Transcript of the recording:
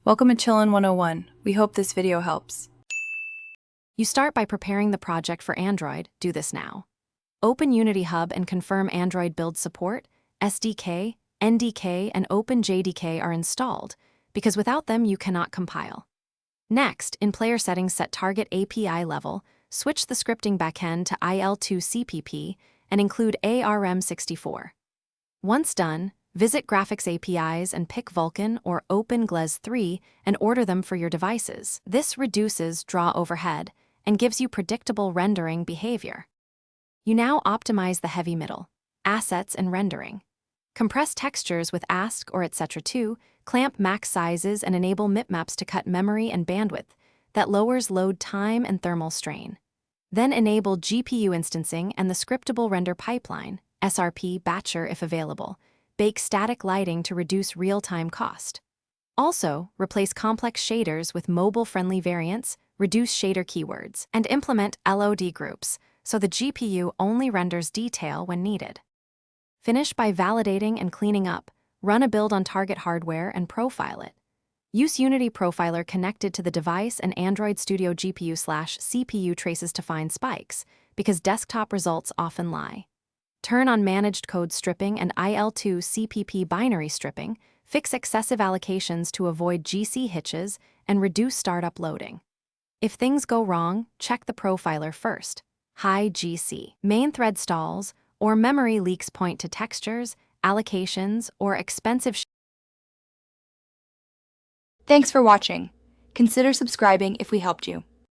Welcome to Chillin' 101. We hope this video helps. You start by preparing the project for Android. Do this now. Open Unity Hub and confirm Android build support, SDK, NDK, and OpenJDK are installed, because without them you cannot compile. Next, in player settings, set target API level, switch the scripting backend to IL2 CPP, and include ARM64. Once done, visit Graphics APIs and pick Vulkan or OpenGLES 3 and order them for your devices. This reduces draw overhead and gives you predictable rendering behavior. You now optimize the heavy middle, assets and rendering. Compress textures with ASC or etc2, clamp max sizes and enable mipmaps to cut memory and bandwidth that lowers load time and thermal strain. Then enable GPU instancing and the scriptable render pipeline, SRP batcher if available. Bake static lighting to reduce real-time cost. Also, replace complex shaders with mobile-friendly variants, reduce shader keywords, and implement LOD groups so the GPU only renders detail when needed. Finish by validating and cleaning up, run a build on target hardware and profile it. Use Unity Profiler connected to the device and Android Studio GPU/CPU traces to find spikes, because desktop results often lie. Turn on managed code stripping and IL2 CPP binary stripping, fix excessive allocations to avoid GC hitches, and reduce startup loading. If things go wrong, check the profiler first. High GC, main thread stalls, or memory leaks point to textures, allocations, or expensive. Thanks for watching. Consider subscribing if we helped you.